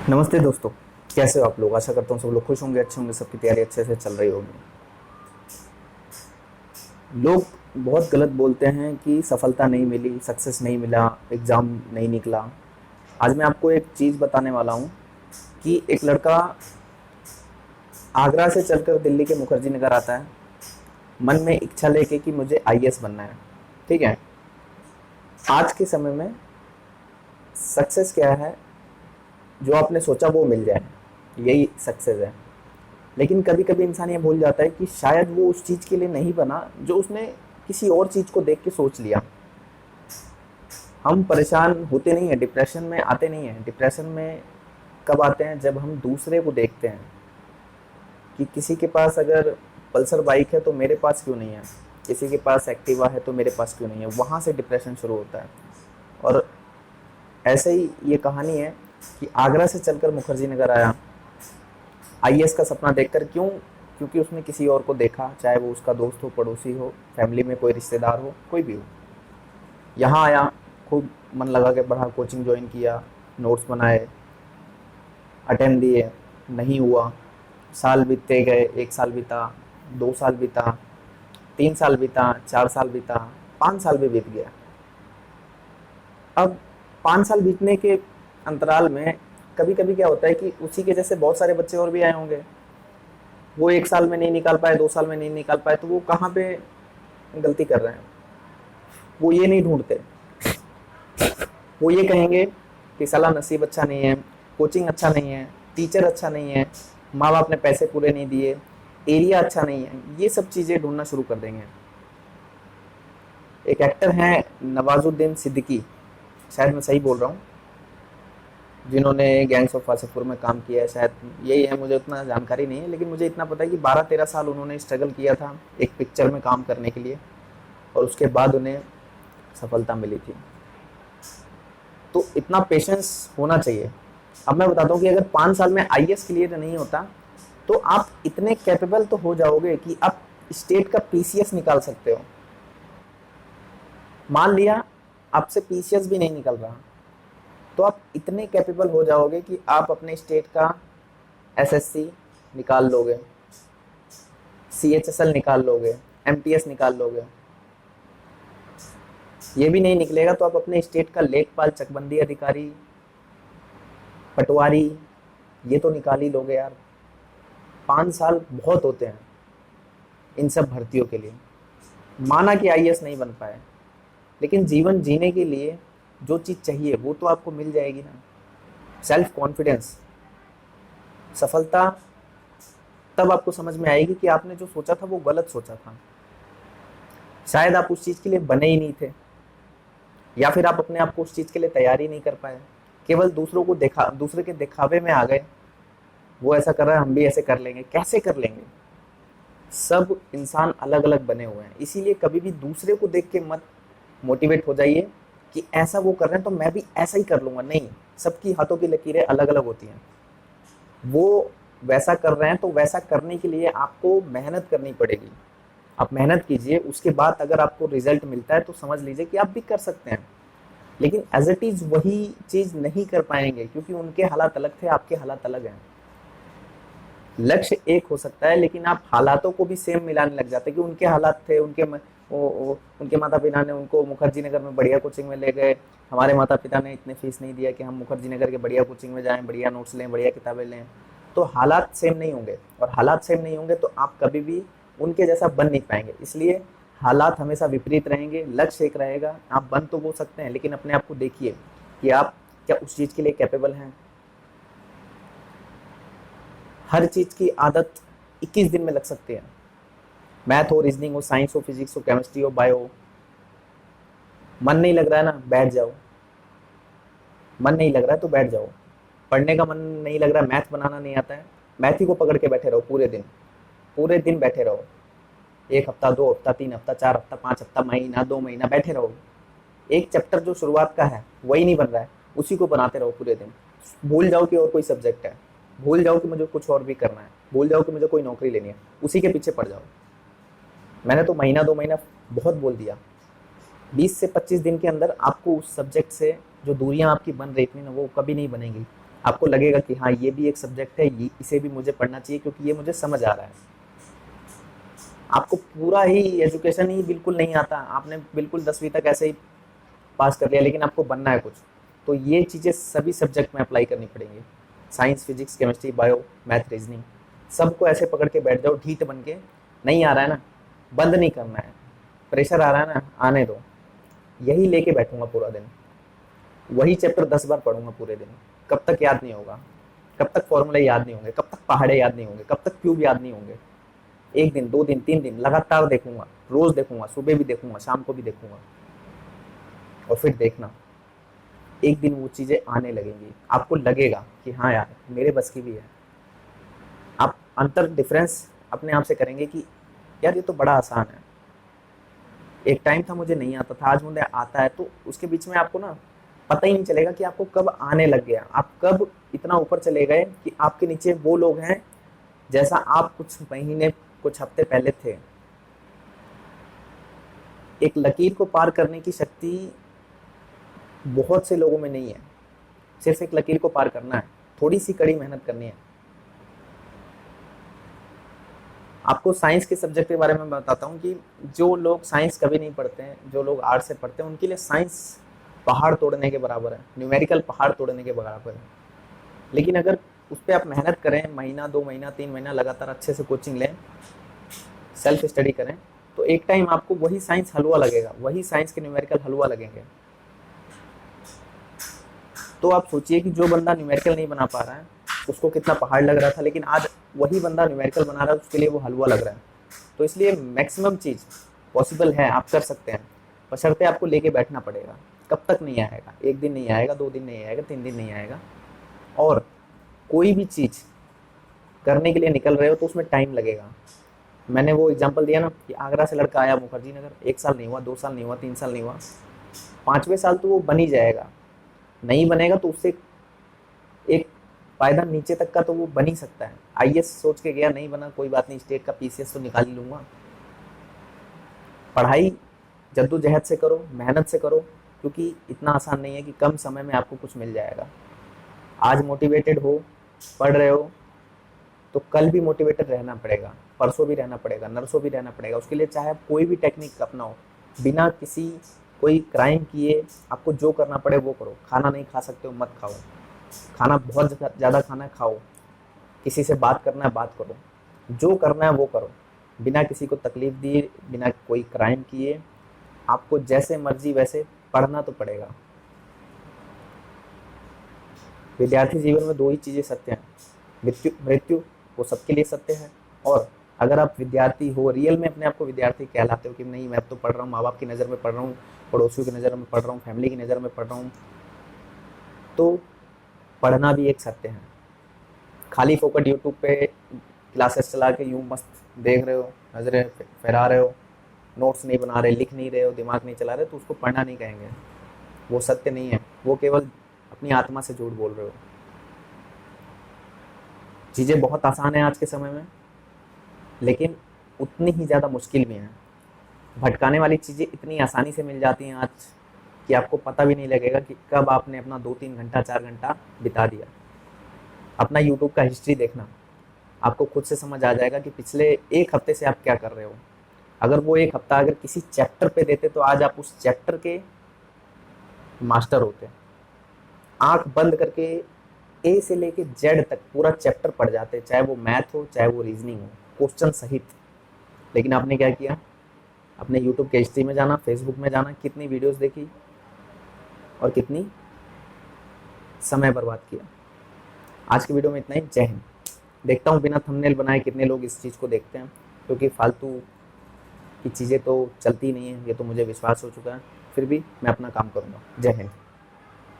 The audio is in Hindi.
नमस्ते दोस्तों। कैसे हो आप लोग? आशा करता हूँ सब लोग खुश होंगे, अच्छे होंगे, सबकी तैयारी अच्छे से चल रही होगी। लोग बहुत गलत बोलते हैं कि सफलता नहीं मिली, सक्सेस नहीं मिला, एग्ज़ाम नहीं निकला। आज मैं आपको एक चीज़ बताने वाला हूँ कि एक लड़का आगरा से चलकर दिल्ली के मुखर्जी नगर आता है, मन में इच्छा लेके कि मुझे आईएएस बनना है। ठीक है। आज के समय में सक्सेस क्या है? जो आपने सोचा वो मिल जाए, यही सक्सेस है। लेकिन कभी कभी इंसान ये भूल जाता है कि शायद वो उस चीज़ के लिए नहीं बना जो उसने किसी और चीज़ को देख के सोच लिया। हम परेशान होते नहीं हैं, डिप्रेशन में आते नहीं हैं। डिप्रेशन में कब आते हैं? जब हम दूसरे को देखते हैं कि किसी के पास अगर पल्सर बाइक है तो मेरे पास क्यों नहीं है, किसी के पास एक्टिवा है तो मेरे पास क्यों नहीं है। वहाँ से डिप्रेशन शुरू होता है। और ऐसे ही ये कहानी है कि आगरा से चलकर मुखर्जी नगर आया आईएएस का सपना देखकर। क्यों? क्योंकि उसने किसी और को देखा, चाहे वो उसका दोस्त हो, पड़ोसी हो, फैमिली में कोई रिश्तेदार हो, कोई भी हो। यहाँ आया, खूब मन लगा के पढ़ा, कोचिंग ज्वाइन किया, नोट्स बनाए, अटेम्प्ट दिए, नहीं हुआ। साल बीतते गए, 1 साल बीता, 2 साल बीता, 3 साल बीता, 4 साल बीता, 5 साल भी बीत गया। अब 5 साल बीतने के अंतराल में कभी कभी क्या होता है कि उसी के जैसे बहुत सारे बच्चे और भी आए होंगे। वो 1 साल में नहीं निकाल पाए, 2 साल में नहीं निकाल पाए, तो वो कहाँ पे गलती कर रहे हैं? वो ये नहीं ढूंढते। वो ये कहेंगे कि साला नसीब अच्छा नहीं है, कोचिंग अच्छा नहीं है, टीचर अच्छा नहीं है, माँ बाप ने पैसे पूरे नहीं दिए, एरिया अच्छा नहीं है। ये सब चीज़ें ढूंढना शुरू कर देंगे। एक एक्टर हैं नवाजुद्दीन सिद्दीकी, शायद मैं सही बोल रहा हूँ, जिन्होंने गैंग्स ऑफ वासेपुर में काम किया है, शायद यही है, मुझे उतना जानकारी नहीं है। लेकिन मुझे इतना पता है कि 12-13 साल उन्होंने स्ट्रगल किया था एक पिक्चर में काम करने के लिए, और उसके बाद उन्हें सफलता मिली थी। तो इतना पेशेंस होना चाहिए। अब मैं बताता हूँ कि अगर 5 साल में आईएएस क्लियर नहीं होता तो आप इतने कैपेबल तो हो जाओगे कि आप स्टेट का पीसीएस निकाल सकते हो। मान लिया आपसे पीसीएस भी नहीं निकल रहा, तो आप इतने कैपेबल हो जाओगे कि आप अपने स्टेट का एसएससी निकाल लोगे, सीएचएसएल निकाल लोगे, एमटीएस निकाल लोगे। ये भी नहीं निकलेगा तो आप अपने स्टेट का लेखपाल, चकबंदी अधिकारी, पटवारी, ये तो निकाल ही लोगे यार। 5 साल बहुत होते हैं इन सब भर्तियों के लिए। माना कि आईएएस नहीं बन पाए, लेकिन जीवन जीने के लिए जो चीज़ चाहिए वो तो आपको मिल जाएगी ना। Self confidence. सफलता तब आपको समझ में आएगी कि आपने जो सोचा था वो गलत सोचा था। शायद आप उस चीज़ के लिए बने ही नहीं थे, या फिर आप अपने आप को उस चीज़ के लिए तैयार ही नहीं कर पाए। केवल दूसरों को देखा, दूसरे के दिखावे में आ गए। वो ऐसा कर रहा है, हम भी ऐसे कर लेंगे। कैसे कर लेंगे? सब इंसान अलग अलग बने हुए हैं। इसीलिए कभी भी दूसरे को देख के मत मोटिवेट हो जाइए कि ऐसा वो कर रहे हैं तो मैं भी ऐसा ही कर लूँगा। नहीं, सबकी हाथों की लकीरें अलग अलग होती हैं। वो वैसा कर रहे हैं तो वैसा करने के लिए आपको मेहनत करनी पड़ेगी। आप मेहनत कीजिए, उसके बाद अगर आपको रिजल्ट मिलता है तो समझ लीजिए कि आप भी कर सकते हैं। लेकिन एज इट इज़ वही चीज़ नहीं कर पाएंगे, क्योंकि उनके हालात अलग थे, आपके हालात अलग हैं। लक्ष्य एक हो सकता है, लेकिन आप हालातों को भी सेम मिलाने लग जाते हैं कि उनके हालात थे, उनके माता पिता ने उनको मुखर्जी नगर में बढ़िया कोचिंग में ले गए, हमारे माता पिता ने इतने फीस नहीं दिया कि हम मुखर्जी नगर के बढ़िया कोचिंग में जाएं, बढ़िया नोट्स लें, बढ़िया किताबें लें। तो हालात सेम नहीं होंगे, और हालात सेम नहीं होंगे तो आप कभी भी उनके जैसा बन नहीं पाएंगे। इसलिए हालात हमेशा विपरीत रहेंगे, लक्ष्य एक रहेगा। आप बन तो वो सकते हैं, लेकिन अपने आप को देखिए कि आप क्या उस चीज़ के लिए कैपेबल हैं। हर चीज़ की आदत 21 दिन में लग सकती है। मैथ हो, रीजनिंग हो, साइंस हो, फिजिक्स हो, केमिस्ट्री हो, बायो हो। मन नहीं लग रहा है ना, बैठ जाओ। मन नहीं लग रहा है तो बैठ जाओ। पढ़ने का मन नहीं लग रहा है, मैथ बनाना नहीं आता है, मैथ ही को पकड़ के बैठे रहो पूरे दिन। पूरे दिन बैठे रहो, 1 हफ्ता, 2 हफ्ता, 3 हफ्ता, 4 हफ्ता, 5 हफ्ता, महीना, 2 महीना बैठे रहो। एक चैप्टर जो शुरुआत का है वही नहीं बन रहा है, उसी को बनाते रहो पूरे दिन। भूल जाओ कि और कोई सब्जेक्ट है, भूल जाओ कि मुझे कुछ और भी करना है, भूल जाओ कि मुझे कोई नौकरी लेनी है, उसी के पीछे पड़ जाओ। मैंने तो महीना 2 महीना बहुत बोल दिया। 20 से 25 दिन के अंदर आपको उस सब्जेक्ट से जो दूरियां आपकी बन रही थी ना, वो कभी नहीं बनेंगी। आपको लगेगा कि हाँ ये भी एक सब्जेक्ट है, ये इसे भी मुझे पढ़ना चाहिए क्योंकि ये मुझे समझ आ रहा है। आपको पूरा ही एजुकेशन ही बिल्कुल नहीं आता, आपने बिल्कुल 10वीं तक ऐसे ही पास कर लिया, लेकिन आपको बनना है कुछ, तो ये चीज़ें सभी सब्जेक्ट में अप्लाई करनी पड़ेंगी। Science, physics, chemistry, bio, math, reasoning, सबको ऐसे पकड़ के बैठ जाओ ढीठ बन के। नहीं आ रहा है ना, बंद नहीं करना है। प्रेशर आ रहा है ना, आने दो। यही लेके बैठूंगा पूरा दिन, वही चैप्टर 10 बार पढ़ूंगा पूरे दिन। कब तक याद नहीं होगा? कब तक फॉर्मूले याद नहीं होंगे? कब तक पहाड़े याद नहीं होंगे? कब तक क्यूब याद नहीं होंगे? 1 दिन, 2 दिन, 3 दिन लगातार देखूंगा, रोज देखूंगा, सुबह भी देखूंगा, शाम को भी देखूंगा, और फिर देखना एक दिन वो चीज़ें आने लगेंगी। आपको लगेगा कि हाँ यार मेरे बस की भी है। आप अंतर डिफरेंस अपने आप से करेंगे कि यार ये तो बड़ा आसान है, एक टाइम था मुझे नहीं आता था, आज मुझे आता है। तो उसके बीच में आपको ना पता ही नहीं चलेगा कि आपको कब आने लग गया, आप कब इतना ऊपर चले गए कि आपके नीचे वो लोग हैं जैसा आप कुछ महीने, कुछ हफ्ते पहले थे। एक लकीर को पार करने की शक्ति बहुत से लोगों में नहीं है। सिर्फ एक लकीर को पार करना है, थोड़ी सी कड़ी मेहनत करनी है। आपको साइंस के सब्जेक्ट के बारे में बताता हूँ कि जो लोग साइंस कभी नहीं पढ़ते हैं, जो लोग आर्ट से पढ़ते हैं, उनके लिए साइंस पहाड़ तोड़ने के बराबर है, न्यूमेरिकल पहाड़ तोड़ने के बराबर है। लेकिन अगर उस पर आप मेहनत करें, महीना, 2 महीना, 3 महीना लगातार अच्छे से कोचिंग लें, सेल्फ स्टडी करें, तो एक टाइम आपको वही साइंस हलवा लगेगा, वही साइंस के न्यूमेरिकल हलवा लगेंगे। तो आप सोचिए कि जो बंदा न्यूमेरिकल नहीं बना पा रहा है उसको कितना पहाड़ लग रहा था, लेकिन आज वही बंदा न्यूमेरिकल बना रहा है, उसके लिए वो हलवा लग रहा है। तो इसलिए मैक्सिमम चीज़ पॉसिबल है, आप कर सकते हैं, बशर्ते आपको लेके बैठना पड़ेगा। कब तक नहीं आएगा? 1 दिन नहीं आएगा, 2 दिन नहीं आएगा, 3 दिन नहीं आएगा। और कोई भी चीज़ करने के लिए निकल रहे हो तो उसमें टाइम लगेगा। मैंने वो एग्जांपल दिया ना कि आगरा से लड़का आया मुखर्जी नगर, 1 साल नहीं हुआ, 2 साल नहीं हुआ, 3 साल नहीं हुआ, 5वें साल तो वो बन ही जाएगा। नहीं बनेगा तो उससे एक पायदान नीचे तक का तो वो बन ही सकता है। आईएएस सोच के गया, नहीं बना, कोई बात नहीं, स्टेट का पीसीएस तो निकाल ही लूंगा। पढ़ाई जद्दोजहद से करो, मेहनत से करो, क्योंकि इतना आसान नहीं है कि कम समय में आपको कुछ मिल जाएगा। आज मोटिवेटेड हो, पढ़ रहे हो, तो कल भी मोटिवेटेड रहना पड़ेगा, परसों भी रहना पड़ेगा, नरसों भी रहना पड़ेगा। उसके लिए चाहे आप कोई भी टेक्निक अपनाओ, बिना किसी कोई क्राइम किए आपको जो करना पड़े वो करो। खाना नहीं खा सकते हो, मत खाओ। खाना बहुत ज़्यादा खाना है, खाओ। किसी से बात करना है, बात करो। जो करना है वो करो, बिना किसी को तकलीफ दिए, बिना कोई क्राइम किए। आपको जैसे मर्जी वैसे पढ़ना तो पड़ेगा। विद्यार्थी जीवन में 2 ही चीज़ें सत्य हैं, मृत्यु वो सबके लिए सत्य है। और अगर आप विद्यार्थी हो, रियल में अपने आप को विद्यार्थी कहलाते हो कि नहीं मैं तो पढ़ रहा हूँ, माँ बाप की नज़र में पढ़ रहा हूँ, पड़ोसियों की नज़र में पढ़ रहा हूँ, फैमिली की नज़र में पढ़ रहा हूँ, तो पढ़ना भी एक सत्य है। खाली फोकट यूट्यूब पे क्लासेस चला के यूँ मस्त देख रहे हो, नजरें फहरा रहे हो, नोट्स नहीं बना रहे, लिख नहीं रहे हो, दिमाग नहीं चला रहे, तो उसको पढ़ना नहीं कहेंगे। वो सत्य नहीं है, वो केवल अपनी आत्मा से झूठ बोल रहे हो। चीज़ें बहुत आसान है आज के समय में, लेकिन उतनी ही ज़्यादा मुश्किल भी हैं। भटकाने वाली चीज़ें इतनी आसानी से मिल जाती हैं आज कि आपको पता भी नहीं लगेगा कि कब आपने अपना 2-3 घंटा, 4 घंटा बिता दिया। अपना यूट्यूब का हिस्ट्री देखना, आपको खुद से समझ आ जाएगा कि पिछले 1 हफ्ते से आप क्या कर रहे हो। अगर वो 1 हफ्ता अगर किसी चैप्टर पे देते तो आज आप उस चैप्टर के मास्टर होते। आंख बंद करके ए से लेके जेड तक पूरा चैप्टर पढ़ जाते, चाहे वो मैथ हो, चाहे वो रीजनिंग हो, क्वेश्चन सहित। लेकिन आपने क्या किया? अपने यूट्यूब के हिस्ट्री में जाना, फेसबुक में जाना, कितनी वीडियोस देखी और कितनी समय बर्बाद किया। आज की वीडियो में इतना ही। जय हिंद। देखता हूँ बिना थंबनेल बनाए कितने लोग इस चीज़ को देखते हैं, क्योंकि फालतू की चीज़ें तो चलती नहीं है, ये तो मुझे विश्वास हो चुका है। फिर भी मैं अपना काम करूँगा। जय हिंद।